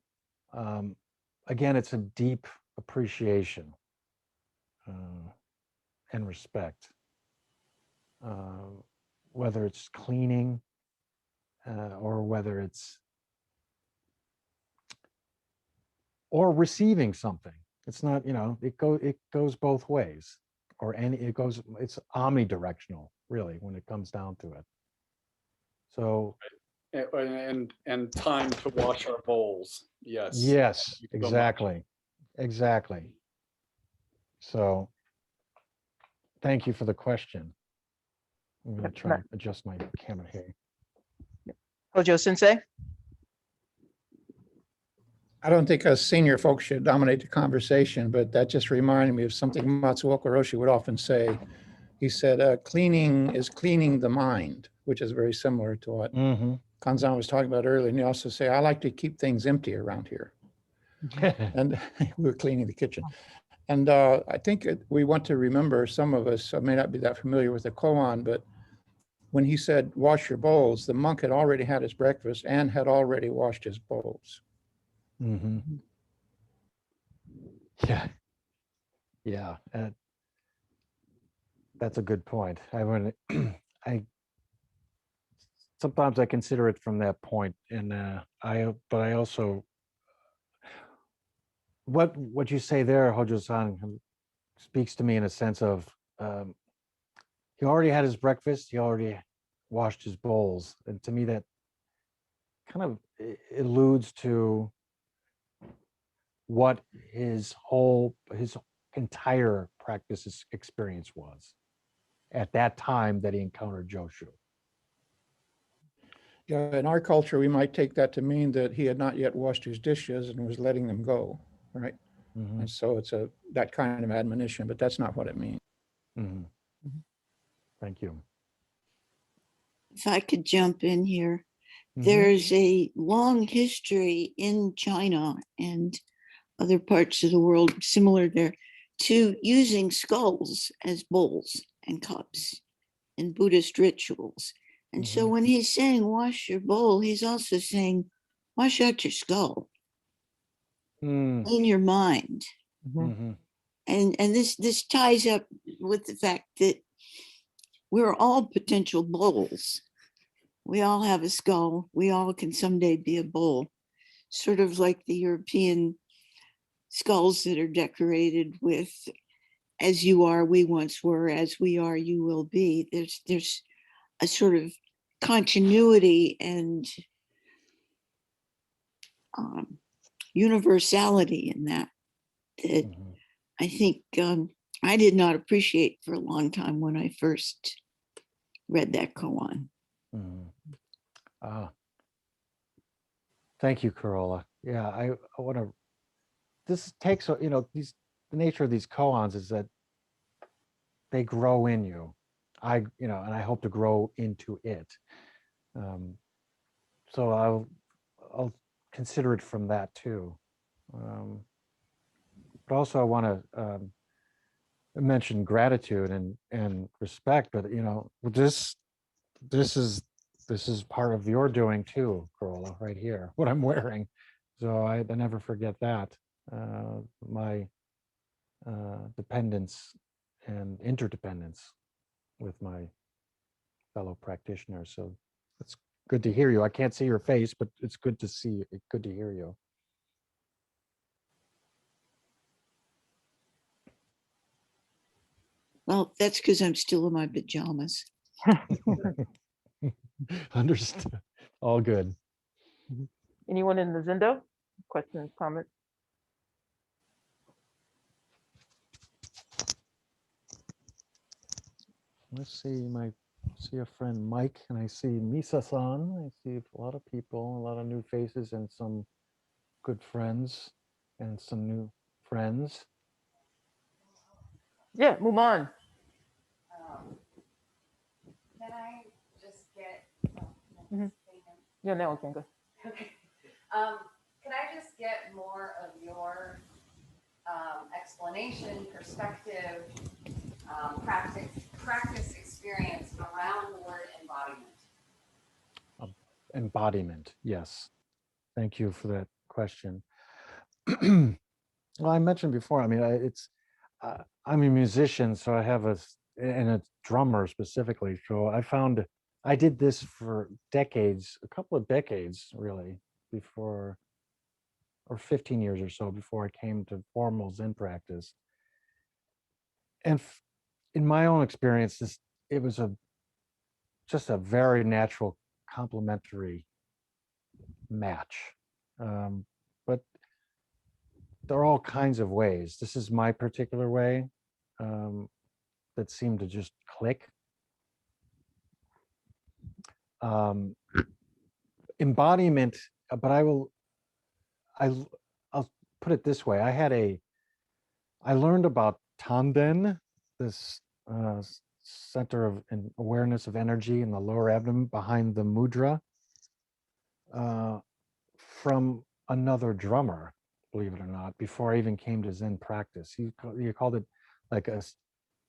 again, it's a deep appreciation and respect, whether it's cleaning or whether it's or receiving something. It's not, it goes both ways, it's omnidirectional, really, when it comes down to it. So and time to wash our bowls. Yes. yes, Thank you so much. exactly. So thank you for the question. I'm going to try and adjust my camera here. Hojo Sensei? I don't think us senior folks should dominate the conversation, but that just reminded me of something Matsuoka Roshi would often say. He said, cleaning is cleaning the mind, which is very similar to what Kanzan was talking about earlier. And he also say, I like to keep things empty around here. And we were cleaning the kitchen. And I think we want to remember, some of us may not be that familiar with the koan, but when he said, wash your bowls, the monk had already had his breakfast and had already washed his bowls. Yeah, that's a good point. Sometimes I consider it from that point, and but I also, what you say there, Hojo-san, speaks to me in a sense of he already had his breakfast, he already washed his bowls, and to me that kind of alludes to what his entire practice experience was at that time that he encountered Joshu. Yeah, in our culture, we might take that to mean that he had not yet washed his dishes and was letting them go, right? And so it's that kind of admonition, but that's not what it means. Thank you. If I could jump in here, there's a long history in China and other parts of the world similar there to using skulls as bowls and cups in Buddhist rituals. And so when he's saying wash your bowl, he's also saying wash out your skull, clean your mind. And this ties up with the fact that we're all potential bowls. We all have a skull. We all can someday be a bowl, sort of like the European skulls that are decorated with, as you are, we once were, as we are, you will be. There's a sort of continuity and universality in that I think I did not appreciate for a long time when I first read that koan. Thank you, Corolla. Yeah, I want to, this takes, the nature of these koans is that they grow in you. And I hope to grow into it. Um, so I'll consider it from that too. But also I want to mention gratitude and respect, but this is part of your doing too, Corolla, right here, what I'm wearing. So I never forget that. My dependence and interdependence with my fellow practitioners. So it's good to hear you. I can't see your face, but it's good to see, good to hear you. Well, that's because I'm still in my pajamas. Understood. All good. Anyone in the Zendo? Questions, comments? Let's see, see a friend Mike, and I see Misa-san. I see a lot of people, a lot of new faces, and some good friends, and some new friends. Yeah, move on. Can I just get? Mhm. Yeah, now we can go. Okay. Can I just get more of your explanation, perspective, practice experience around the word embodiment? Embodiment, yes. Thank you for that question. Well, I mentioned before, I mean, I'm a musician, so I have and a drummer specifically. So I did this for decades, a couple of decades really, before, or 15 years or so before I came to formal Zen practice. And in my own experience, it was just a very natural complementary match. But there are all kinds of ways. This is my particular way that seemed to just click. Embodiment, but I'll put it this way. I learned about Tanden, this center of awareness of energy in the lower abdomen behind the mudra, from another drummer, believe it or not, before I even came to Zen practice. He called it like a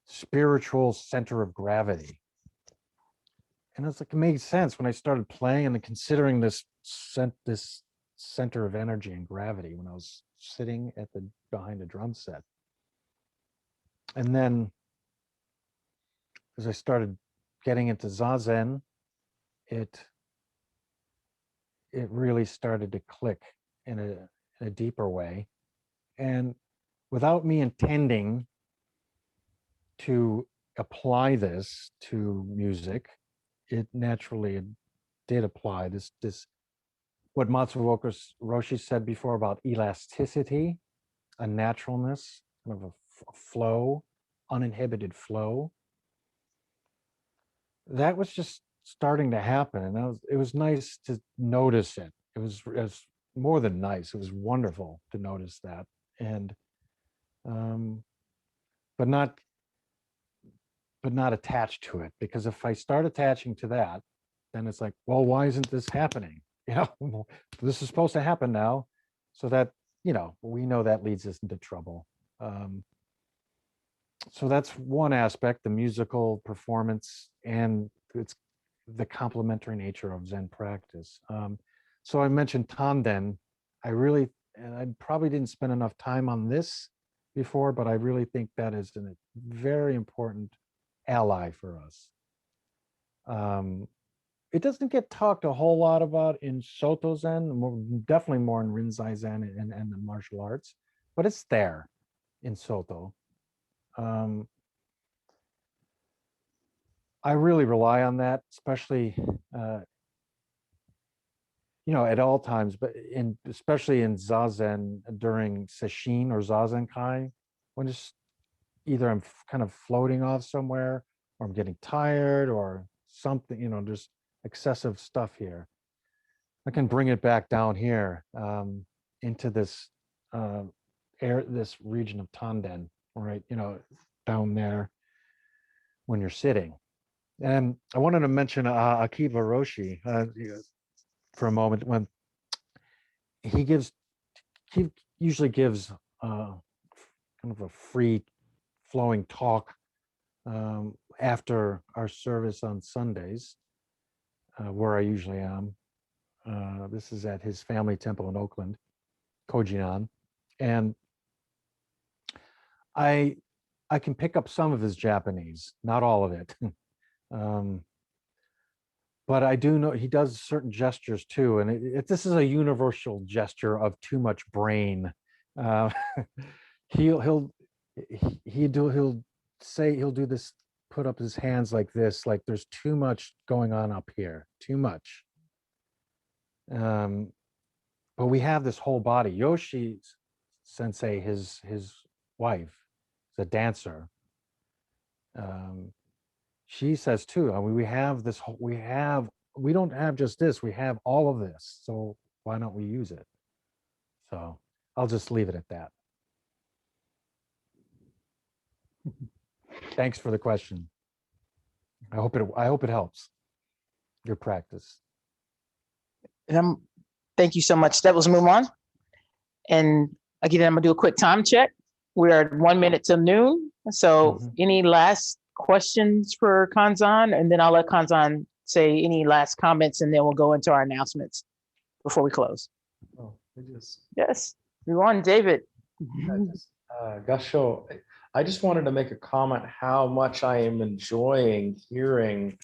spiritual center of gravity. And it's like, it made sense when I started playing and considering this center of energy and gravity when I was sitting behind a drum set. And then as I started getting into Zazen, it really started to click in a deeper way. And without me intending to apply this to music, it naturally did apply this what Matsuoka Roshi said before about elasticity, a naturalness, kind of a flow, uninhibited flow. That was just starting to happen, and it was nice to notice it. It was more than nice. It was wonderful to notice that, and but not attached to it, because if I start attaching to that, then it's like, well, why isn't this happening? This is supposed to happen now. So that, we know that leads us into trouble. So that's one aspect, the musical performance, and it's the complementary nature of Zen practice. So I mentioned Tanden. And I probably didn't spend enough time on this before, but I really think that is a very important ally for us. It doesn't get talked a whole lot about in Soto Zen, definitely more in Rinzai Zen and the martial arts, but it's there in Soto. I really rely on that, especially, at all times, but especially in Zazen during Sesshin or Zazenkai, when it's either I'm kind of floating off somewhere, or I'm getting tired or something, there's excessive stuff here. I can bring it back down here into this this region of Tanden, right? Down there when you're sitting. And I wanted to mention Akiva Roshi for a moment. When he usually gives kind of a free flowing talk after our service on Sundays, where I usually am. This is at his family temple in Oakland, Kojinan, and I can pick up some of his Japanese, not all of it. But I do know he does certain gestures too, and this is a universal gesture of too much brain. He'll do this, put up his hands like this, like there's too much going on up here, too much. But we have this whole body. Yoshi Sensei, his wife, is a dancer. She says too, I mean, we don't have just this, we have all of this. So why don't we use it? So I'll just leave it at that. Thanks for the question. I hope it helps your practice. And thank you so much. That was Mumon. And again, I'm gonna do a quick time check. We're at 1 minute till noon. So any last questions for Kanzan? And then I'll let Kanzan say any last comments, and then we'll go into our announcements before we close. Oh, Yes, we want David. Gasho, I just wanted to make a comment how much I am enjoying hearing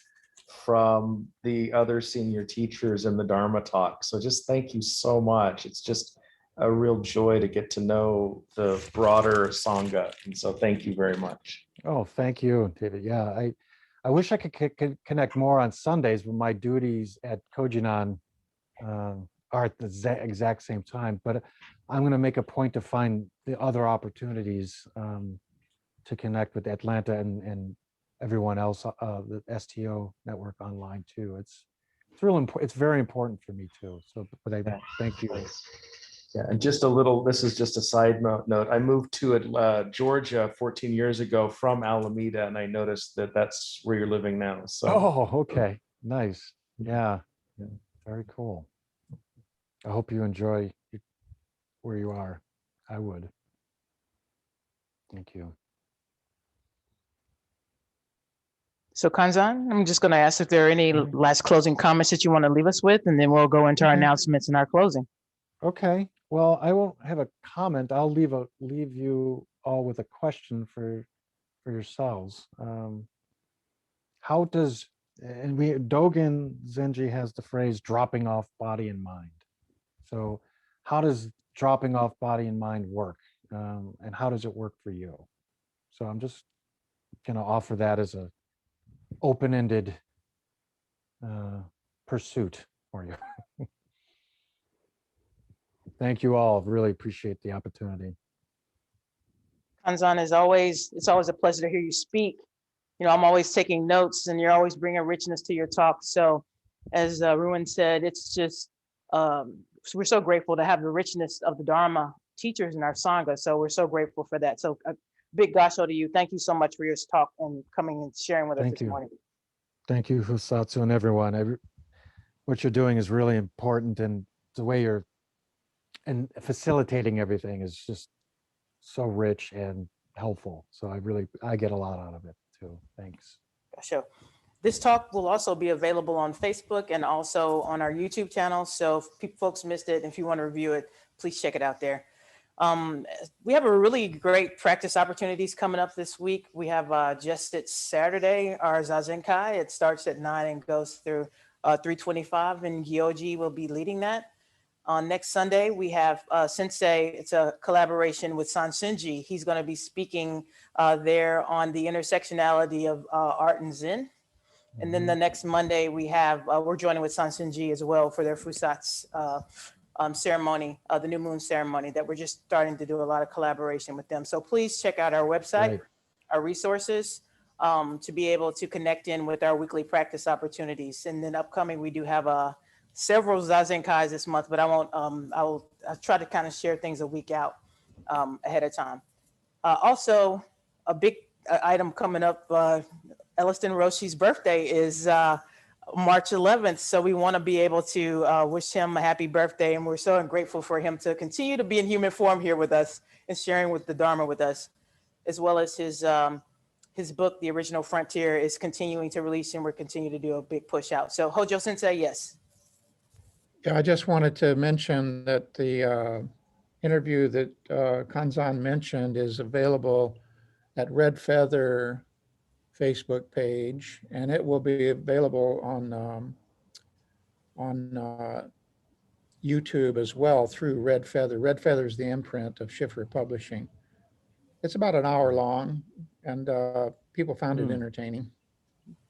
from the other senior teachers in the Dharma talk. So just thank you so much. It's just a real joy to get to know the broader Sangha. And so thank you very much. Oh, thank you, David. Yeah, I wish I could connect more on Sundays, but my duties at Kojinan are at the exact same time. But I'm going to make a point to find the other opportunities to connect with Atlanta and everyone else, the STO network online too. It's real important. It's very important for me too. So, but thank you. Yeah, and just a little, this is just a side note. I moved to Georgia 14 years ago from Alameda, and I noticed that that's where you're living now. So. Oh, okay. Nice. Yeah. Very cool. I hope you enjoy where you are. I would. Thank you. So Kanzan, I'm just going to ask if there are any last closing comments that you want to leave us with, and then we'll go into our announcements and our closing. Okay. Well, I won't have a comment. I'll leave you all with a question for yourselves. How does, and Dogen Zenji has the phrase dropping off body and mind. So how does dropping off body and mind work? And how does it work for you? So I'm just going to offer that as a open-ended pursuit for you. Thank you all. Really appreciate the opportunity. Kanzan, it's always a pleasure to hear you speak. I'm always taking notes, and you're always bringing richness to your talk. So as Ruin said, it's just, we're so grateful to have the richness of the Dharma teachers in our Sangha. So we're so grateful for that. So a big gasho to you. Thank you so much for your talk and coming and sharing with us this morning. Thank you, Husatsu, and everyone. What you're doing is really important, and the way you're facilitating everything is just so rich and helpful. So I get a lot out of it too. Thanks. Gasho. This talk will also be available on Facebook and also on our YouTube channel. So if folks missed it, if you want to review it, please check it out there. We have a really great practice opportunities coming up this week. We have just at Saturday, our Zazenkai. It starts at 9 and goes through 3:25, and Gyoji will be leading that. On next Sunday, we have Sensei. It's a collaboration with Sansenji. He's going to be speaking there on the intersectionality of art and Zen. And then the next Monday, we're joining with Sansenji as well for their Fusatsu ceremony, the new moon ceremony, that we're just starting to do a lot of collaboration with them. So please check out our website, our resources, to be able to connect in with our weekly practice opportunities. And then upcoming, we do have a several Zazen Kais this month, but I won't, I'll try to kind of share things a week out ahead of time. Also, a big item coming up, Elliston Roshi's birthday is March 11th. So we want to be able to wish him a happy birthday. And we're so grateful for him to continue to be in human form here with us and sharing with the Dharma with us, as well as his book, The Original Frontier, is continuing to release, and we're continuing to do a big push out. So Hojo Sensei, yes. Yeah, I just wanted to mention that the interview that Kanzan mentioned is available at Red Feather Facebook page, and it will be available on YouTube as well through Red Feather. Red Feather is the imprint of Schiffer Publishing. It's about an hour long, and people found it entertaining.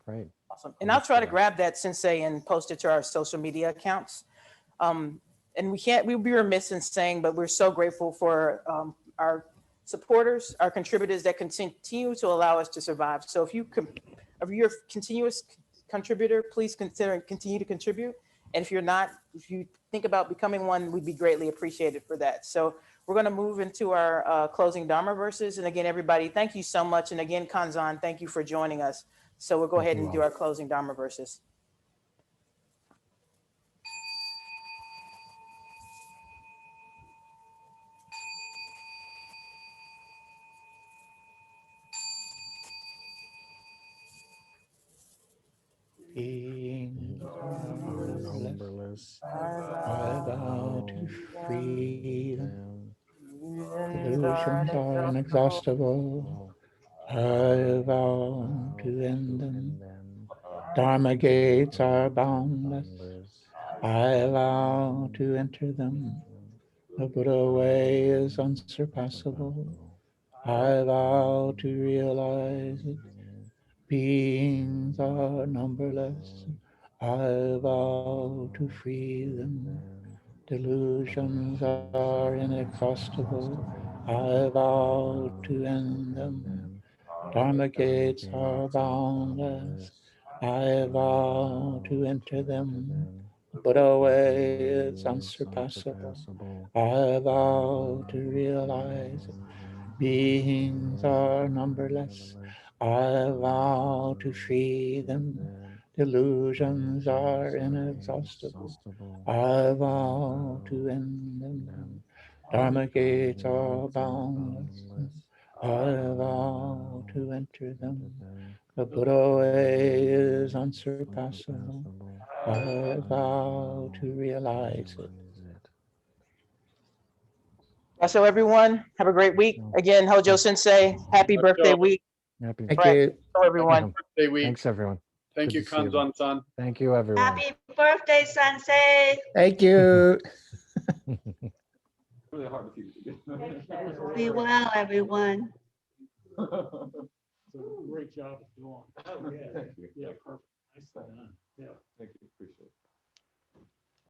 Great. Awesome. And I'll try to grab that, Sensei, and post it to our social media accounts. And we'd be remiss in saying, but we're so grateful for our supporters, our contributors that continue to allow us to survive. So if you're a continuous contributor, please continue to contribute. And if you're not, if you think about becoming one, we'd be greatly appreciated for that. So we're going to move into our closing Dharma verses. And again, everybody, thank you so much. And again, Kanzan, thank you for joining us. So we'll go ahead and do our closing Dharma verses. Beings are Numberless. I vow to free them. Illusions are inexhaustible. I vow to end them. Dharma gates are boundless. I vow to enter them. The Buddha way is unsurpassable. I vow to realize it. Beings are numberless. I vow to free them. Delusions are inexhaustible. I vow to end them. Dharma gates are boundless. I vow to enter them. The Buddha way is unsurpassable. I vow to realize it. Beings are numberless. I vow to free them. Delusions are inexhaustible. I vow to end them. Dharma gates are boundless. I vow to enter them. The Buddha way is unsurpassable. I vow to realize it. So everyone, have a great week. Again, Hojo Sensei, happy birthday week. Happy Thank Right. you. So everyone. Birthday week. Thanks, everyone. Thank Good you, to see you. Kanzan-san. Thank you, everyone. Happy birthday, Sensei. Thank you. Be well, everyone. Great job. Oh, yeah. Yeah, perfect. Nicely done. Yeah. Thank you, appreciate it.